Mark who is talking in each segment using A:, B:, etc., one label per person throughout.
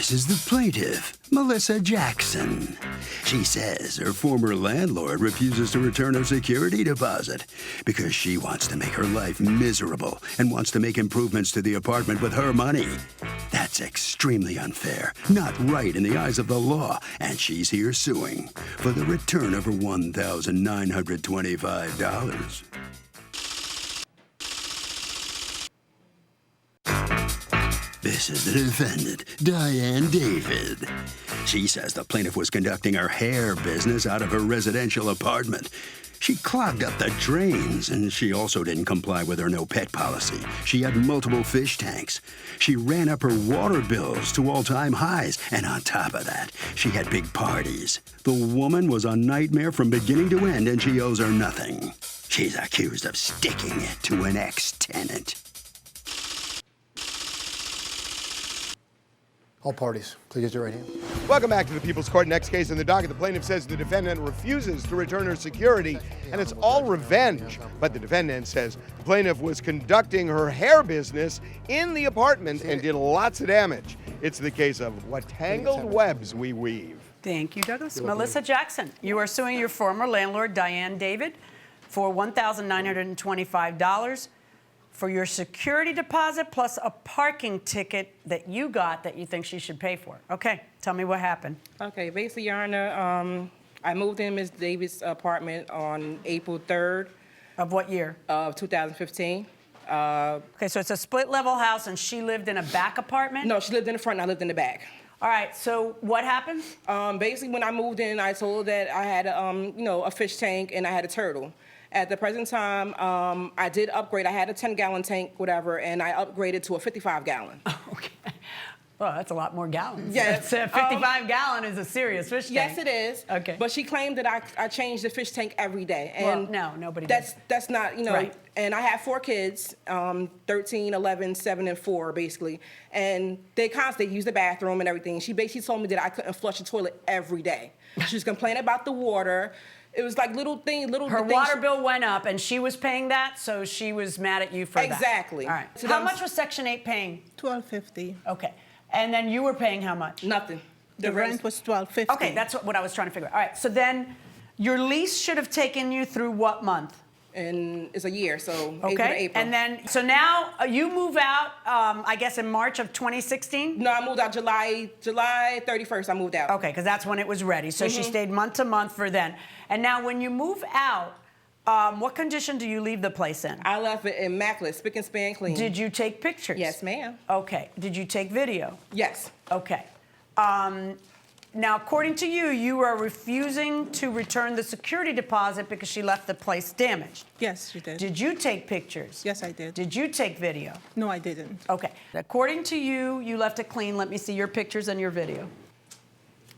A: This is the plaintiff, Melissa Jackson. She says her former landlord refuses to return her security deposit because she wants to make her life miserable and wants to make improvements to the apartment with her money. That's extremely unfair, not right in the eyes of the law, and she's here suing for the return of her $1,925. This is the defendant, Diane David. She says the plaintiff was conducting her hair business out of her residential apartment. She clogged up the drains, and she also didn't comply with her no pet policy. She had multiple fish tanks. She ran up her water bills to all-time highs, and on top of that, she had big parties. The woman was a nightmare from beginning to end, and she owes her nothing. She's accused of sticking it to an ex-tenant.
B: All parties, please get your right hand.
C: Welcome back to the People's Court. Next case in the docket, the plaintiff says the defendant refuses to return her security, and it's all revenge. But the defendant says the plaintiff was conducting her hair business in the apartment and did lots of damage. It's the case of what tangled webs we weave.
D: Thank you, Douglas. Melissa Jackson, you are suing your former landlord, Diane David, for $1,925 for your security deposit plus a parking ticket that you got that you think she should pay for. Okay, tell me what happened.
E: Okay, basically, Your Honor, I moved in Ms. Davis' apartment on April 3rd.
D: Of what year?
E: Of 2015.
D: Okay, so it's a split-level house, and she lived in a back apartment?
E: No, she lived in the front, and I lived in the back.
D: All right, so what happened?
E: Basically, when I moved in, I told her that I had, a fish tank and I had a turtle. At the present time, I did upgrade. I had a 10-gallon tank, whatever, and I upgraded to a 55-gallon.
D: Okay. Well, that's a lot more gallons.
E: Yes.
D: A 55-gallon is a serious fish tank.
E: Yes, it is.
D: Okay.
E: But she claimed that I changed the fish tank every day. And
D: well, no, nobody does.
E: That's not,
D: Right.
E: And I have 4 kids, 13, 11, 7, and 4, basically. And they constantly use the bathroom and everything. She basically told me that I couldn't flush the toilet every day. She was complaining about the water. It was like little things.
D: Her water bill went up, and she was paying that, so she was mad at you for that.
E: Exactly.
D: All right.
E: So
D: how much was Section 8 paying?
F: $1,250.
D: Okay. And then you were paying how much?
E: Nothing.
F: The rent was $1,250.
D: Okay, that's what I was trying to figure out. All right, so then your lease should have taken you through what month?
E: And it's a year, so
D: Okay.
E: April to April.
D: And then, so now you move out, I guess in March of 2016?
E: No, I moved out July 31st, I moved out.
D: Okay, because that's when it was ready. So she stayed month to month for then. And now when you move out, what condition do you leave the place in?
E: I left it immaculate, spick and span clean.
D: Did you take pictures?
E: Yes, ma'am.
D: Okay. Did you take video?
E: Yes.
D: Okay. Now, according to you, you are refusing to return the security deposit because she left the place damaged.
F: Yes, she did.
D: Did you take pictures?
F: Yes, I did.
D: Did you take video?
F: No, I didn't.
D: Okay. According to you, you left it clean. Let me see your pictures and your video.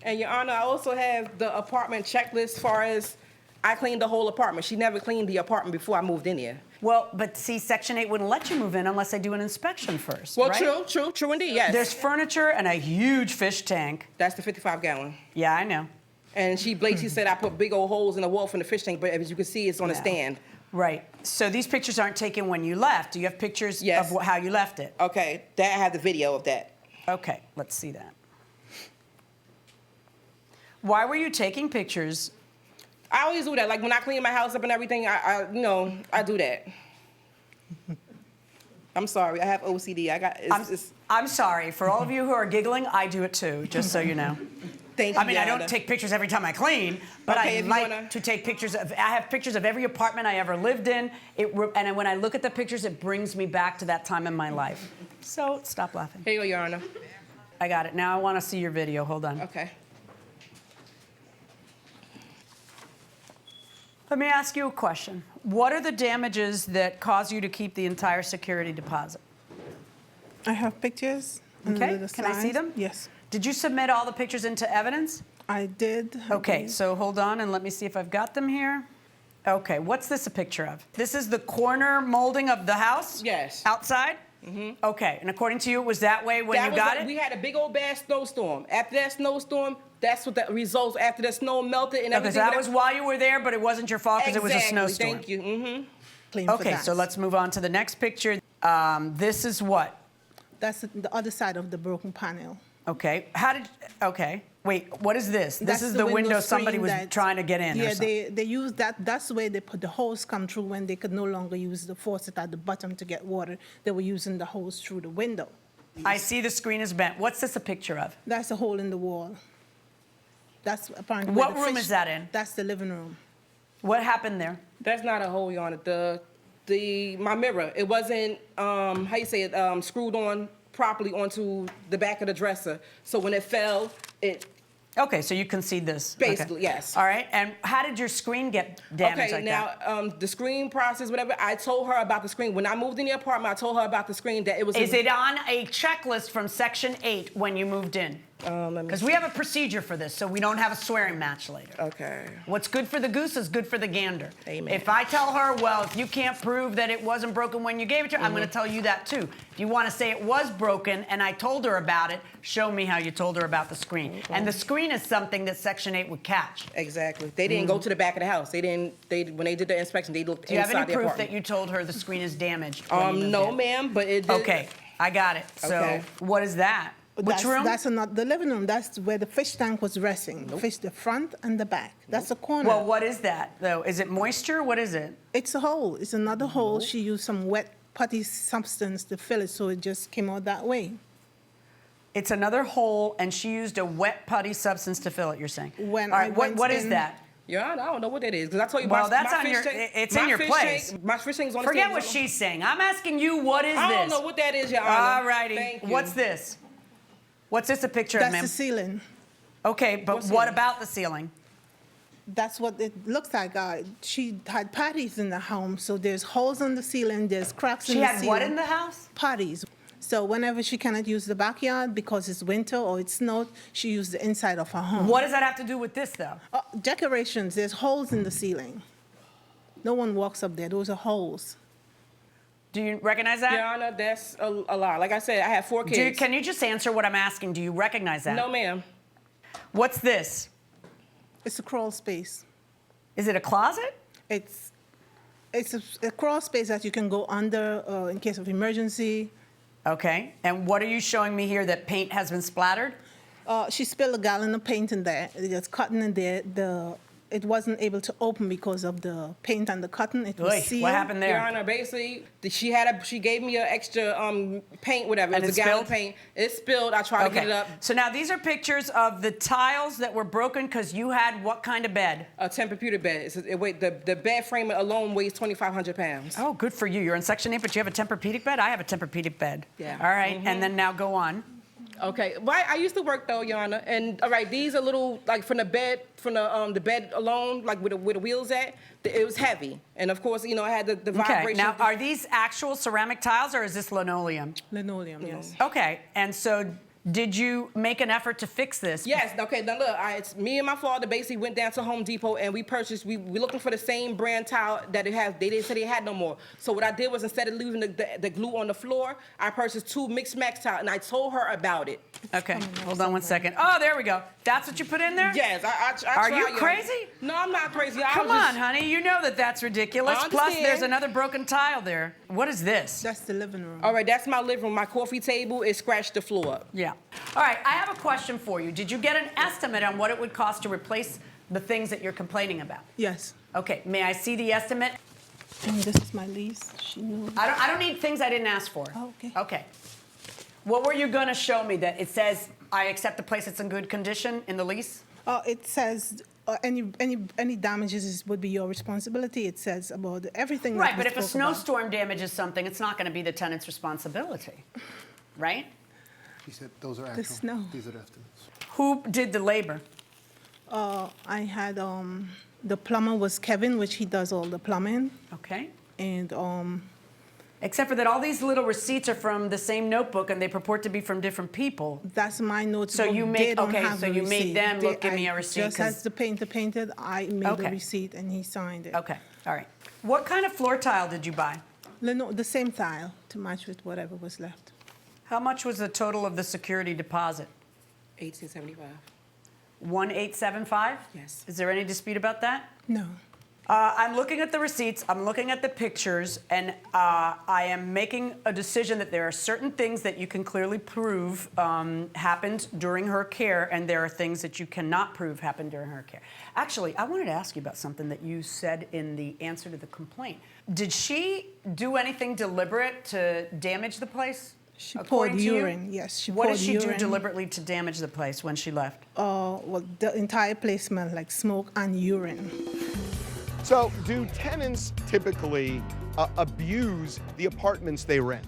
E: And Your Honor, I also have the apartment checklist as far as I cleaned the whole apartment. She never cleaned the apartment before I moved in here.
D: Well, but see, Section 8 wouldn't let you move in unless they do an inspection first,
E: Well,
D: right?
E: true indeed, yes.
D: There's furniture and a huge fish tank.
E: That's the 55-gallon.
D: Yeah, I know.
E: And she blatantly said I put big old holes in the wall from the fish tank, but as you can see, it's on a stand.
D: Right. So these pictures aren't taken when you left. Do you have pictures
E: Yes.
D: of how you left it?
E: Okay, I have the video of that.
D: Okay, let's see that. Why were you taking pictures?
E: I always do that. Like when I clean my house up and everything, I do that. I'm sorry, I have OCD.
D: I'm sorry. For all of you who are giggling, I do it too, just so you know.
E: Thank you,
D: I mean, I
E: Your
D: don't
E: Honor.
D: take pictures every time I clean, but
E: Okay,
D: I
E: if you
D: like
E: wanna-
D: to take pictures of, I have pictures of every apartment I ever lived in, and when I look at the pictures, it brings me back to that time in my life. So, stop laughing.
E: Here you go, Your Honor.
D: I got it. Now I want to see your video. Hold on.
E: Okay.
D: Let me ask you a question. What are the damages that cause you to keep the entire security deposit?
F: I have pictures.
D: Okay,
F: under the
D: can I see
F: signs.
D: them?
F: Yes,
D: Did you submit all the pictures into evidence?
F: I did.
D: Okay, so hold on and let me see if I've got them here. Okay, what's this a picture of? This is the corner molding of the house?
E: Yes.
D: Outside? Mm-hmm. Okay, and according to you, it was that way when you got it?
E: We had a big old bad snowstorm. After that snowstorm, that's what the results after the snow melted and
D: Okay,
E: everything.
D: so that was while you were there, but it wasn't your fault because it was a
E: Exactly,
D: snowstorm.
E: Thank you. Mm-hmm.
F: Clean for
D: Okay,
F: that.
D: so let's move on to the next picture. This is what?
F: That's the other side of the broken panel.
D: Okay. Okay. Wait, what is this? This
F: That's
D: is the window somebody
F: screen
D: was
F: that-
D: trying to get in or
F: Yeah,
D: something.
F: they use that. That's where they put the hose come through when they could no longer use the faucet at the bottom to get water. They were using the hose through the window.
D: I see the screen is bent. What's this a picture of?
F: That's a hole in the wall. That's apparently
D: What
F: where the
D: room
F: fish-
D: is that in?
F: That's the living room.
D: What happened there?
E: That's not a hole, Your Honor. My mirror, it wasn't, how you say it, screwed on properly onto the back of the dresser. So when it fell, it,
D: Okay, so you concede this. Okay.
E: Basically, yes.
D: All right, and how did your screen get damaged
E: okay,
D: like
E: now,
D: that?
E: the screen process, whatever, I told her about the screen. When I moved in the apartment, I told her about the screen, that it was.
D: Is it on a checklist from Section 8 when you moved in?
E: Let me
D: Because we have a procedure for this, so we don't have a swearing match later.
E: Okay.
D: What's good for the goose is good for the gander.
E: Amen.
D: If I tell her, well, if you can't prove that it wasn't broken when you gave it to her, I'm going to tell you that too. If you want to say it was broken and I told her about it, show me how you told her about the screen.
E: Okay.
D: And the screen is something that Section 8 would catch.
E: Exactly. They didn't go to the back of the house. When they did the inspection, they looked
D: Do you have
E: inside
D: any
E: the
D: proof
E: apartment.
D: that you told her the screen is damaged? when you moved
E: No,
D: in?
E: ma'am, but it did.
D: Okay, I got it. So
E: Okay.
D: what is that? Which room?
F: That's not the living room. That's where the fish tank was resting. The fish, the front and the back. That's the corner.
D: Well, what is that, though? Is it moisture? What is it?
F: It's a hole. It's another hole. She used some wet putty substance to fill it, so it just came out that way.
D: It's another hole, and she used a wet putty substance to fill it, you're saying?
F: When
D: All
F: I
D: right,
F: went
D: what is
F: in-
D: that?
E: Your Honor, I don't know what that is, because I told you
D: Well,
E: my,
D: that's
E: my
D: on
E: fish
D: your-
E: tank.
D: it's
E: my
D: in your
E: fish
D: place.
E: Tank, my fish tank's on the
D: Forget
E: table.
D: what she's saying. I'm asking you, what is
E: I
D: this?
E: don't know what that is, Your Honor.
D: All righty.
E: Thank you.
D: What's this? What's this a picture of,
F: That's
D: ma'am?
F: the ceiling.
D: Okay, but
E: What's
D: what
E: it?
D: about the ceiling?
F: That's what it looks like. She had patties in the home, so there's holes in the ceiling, there's cracks in
D: She
F: the
D: had
F: ceiling.
D: what in the house?
F: Patties. So whenever she cannot use the backyard because it's winter or it's snowed, she used the inside of her home.
D: What does that have to do with this, though?
F: Decorations, there's holes in the ceiling. No one walks up there. Those are holes.
D: Do you recognize that?
E: Your Honor, that's a lie. Like I said, I have 4 kids.
D: Can you just answer what I'm asking? Do you recognize that?
E: No, ma'am.
D: What's this?
F: It's a crawl space.
D: Is it a closet?
F: It's a crawl space that you can go under in case of emergency.
D: Okay. And what are you showing me here, that paint has been splattered?
F: She spilled a gallon of paint in there. There's cotton in there. It wasn't able to open because of the paint and the cotton. It was
D: Oy,
F: sealed.
D: what happened
E: Your
D: there?
E: Honor, basically, she gave me an extra paint, whatever.
D: And
E: It was
D: it
E: a gallon of
D: spilled?
E: paint. It spilled. I tried to get it up.
D: So now these are pictures of the tiles that were broken because you had what kind of bed?
E: A Tempur-Pedic bed. The bed frame alone weighs 2,500 pounds.
D: Oh, good for you. You're in Section 8, but you have a Tempur-Pedic bed? I have a Tempur-Pedic bed.
E: Yeah.
D: All right, and then now go on.
E: Okay. Well, I used to work though, Your Honor, and all right, these are little like from the bed alone, like where the wheels at. It was heavy, and of course, I had the
D: Okay,
E: vibration.
D: now are these actual ceramic tiles or is this linoleum?
F: Linoleum, yes.
D: Okay, and so did you make an effort to fix this?
E: Yes. Okay. Now look, it's me and my father basically went down to Home Depot and we purchased. We looking for the same brand tile that it has. They didn't say they had no more. So what I did was instead of leaving the glue on the floor, I purchased 2 mixed max tile and I told her about it.
D: Okay, hold on one second. Oh, there we go. That's what you put in there?
E: Yes. I
D: Are
E: tried,
D: you
E: Your Honor.
D: crazy?
E: No, I'm not crazy. I
D: Come
E: was just-
D: on, honey. You know that that's ridiculous.
E: I
D: Plus,
E: understand.
D: there's another broken tile there. What is this?
F: That's the living room.
E: All right, that's my living room. My coffee table, it scratched the floor up.
D: Yeah. All right, I have a question for you. Did you get an estimate on what it would cost to replace the things that you're complaining about?
F: Yes.
D: Okay, may I see the estimate?
F: And this is my lease. She knew.
D: I don't need things I didn't ask for.
F: Oh, okay.
D: Okay. What were you going to show me that it says, I accept the place it's in good condition in the lease?
F: It says any damages would be your responsibility. It says about everything. that
D: Right,
F: we
D: but if a
F: spoke about.
D: snowstorm damages something, it's not going to be the tenant's responsibility, right?
B: She said those are
F: The
B: actual.
F: snow.
B: These are the estimates.
D: Who did the labor?
F: I had the plumber was Kevin, which he does all the plumbing,
D: Okay.
F: and
D: Except for that all these little receipts are from the same notebook and they purport to be from different people.
F: that's my notes.
D: So you
F: They
D: make-
F: don't
D: okay,
F: have
D: so
F: the
D: you made
F: receipt.
D: them look, give me a receipt,
F: Just
D: 'cause-
F: as the painter painted, I made
D: Okay.
F: the receipt and he signed it.
D: Okay, all right. What kind of floor tile did you buy?
F: The same tile to match with whatever was left.
D: How much was the total of the security deposit?
E: 1875.
D: 1875?
E: Yes.
D: Is there any dispute about that?
F: No.
D: I'm looking at the receipts, I'm looking at the pictures, and I am making a decision that there are certain things that you can clearly prove happened during her care, and there are things that you cannot prove happened during her care. Actually, I wanted to ask you about something that you said in the answer to the complaint. Did she do anything deliberate to damage the place?
F: She
D: according
F: poured
D: to you?
F: urine. Yes, she
D: What
F: poured
D: did she do
F: urine.
D: deliberately to damage the place when she left?
F: Well, the entire place smelled like smoke and urine.
C: So, do tenants typically abuse the apartments they rent?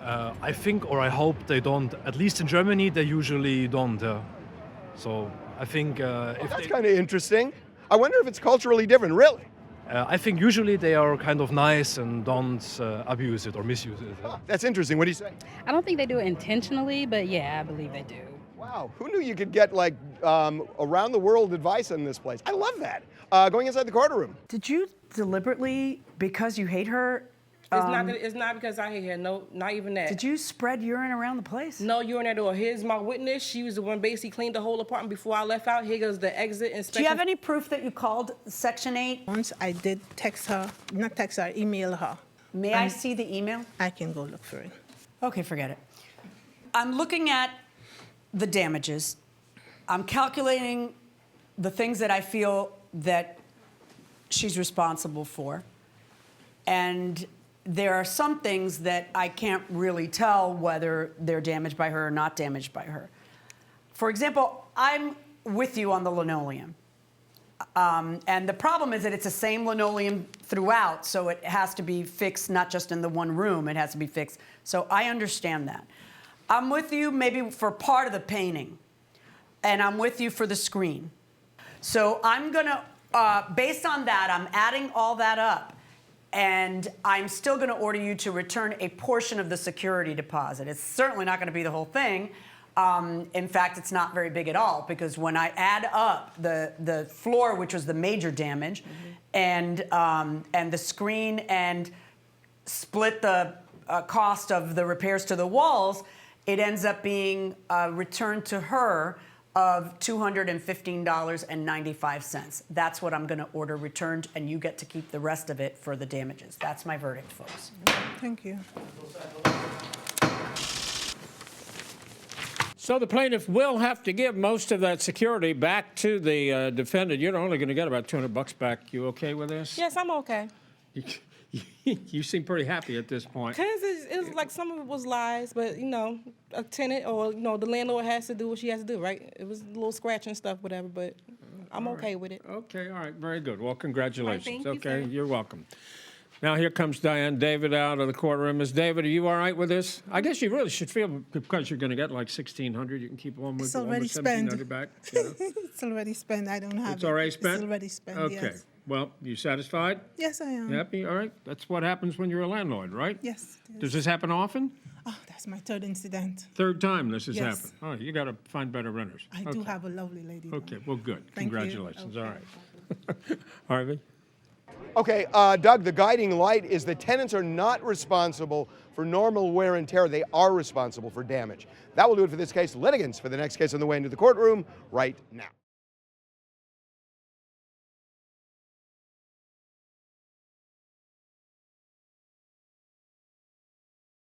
G: I think, or I hope they don't. At least in Germany, they usually don't. So I think if
C: That's
G: they,
C: kind of interesting. I wonder if it's culturally different, really.
G: I think usually they are kind of nice and don't abuse it or misuse it.
C: That's interesting. What do you say?
H: I don't think they do it intentionally, but yeah, I believe they do.
C: Wow, who knew you could get like around the world advice on this place? I love that. Going inside the courtroom.
D: Did you deliberately, because you hate her,
E: It's not because I hate her. No, not even that.
D: did you spread urine around the place?
E: No urine at all. Here's my witness. She was the one basically cleaned the whole apartment before I left out. Here goes the exit inspection.
D: Do you have any proof that you called Section 8?
F: Once I did text her, not text her, email her.
D: May I see the email?
F: I can go look for it.
D: Okay, forget it. I'm looking at the damages. I'm calculating the things that I feel that she's responsible for. And there are some things that I can't really tell whether they're damaged by her or not damaged by her. For example, I'm with you on the linoleum. And the problem is that it's the same linoleum throughout, so it has to be fixed not just in the one room, it has to be fixed. So I understand that. I'm with you maybe for part of the painting, and I'm with you for the screen. So I'm gonna, based on that, I'm adding all that up, and I'm still gonna order you to return a portion of the security deposit. It's certainly not gonna be the whole thing. In fact, it's not very big at all, because when I add up the floor, which was the major damage, and the screen, and split the cost of the repairs to the walls, it ends up being a return to her of $215.95. That's what I'm going to order returned, and you get to keep the rest of it for the damages. That's my verdict, folks.
F: Thank you.
I: So the plaintiff will have to give most of that security back to the defendant. You're only going to get about $200 back. You okay with this?
E: Yes, I'm okay.
I: You seem pretty happy at this point.
E: Because it was like some of it was lies, but, you know, a tenant or, you know, the landlord has to do what she has to do, right? It was a little scratch and stuff, whatever, but I'm okay with it.
I: Okay, all right, very good. Well, congratulations.
E: Thank you,
I: Okay,
E: sir.
I: you're welcome. Now here comes Diane David out of the courtroom. Ms. David, are you all right with this? I guess you really should feel, because you're going to get like $1,600, you can keep one with
F: It's already spent.
I: $1,700 back. You know?
F: It's already spent. I don't have it.
I: It's already spent?
F: It's already spent,
I: Okay.
F: yes.
I: Well, you satisfied?
F: Yes, I am.
I: Happy? All right. That's what happens when you're a landlord, right?
F: Yes. it is.
I: Does this happen often?
F: Oh, that's my third incident.
I: Third time this has
F: Yes.
I: happened. All right, you got to find better renters.
F: I do have a lovely lady. though.
I: Okay, well, good.
F: Thank you.
I: Congratulations.
F: Okay.
I: All right. Harvey?
C: Okay, Doug, the guiding light is that tenants are not responsible for normal wear and tear. They are responsible for damage. That will do it for this case. Litigants for the next case on the way into the courtroom right now.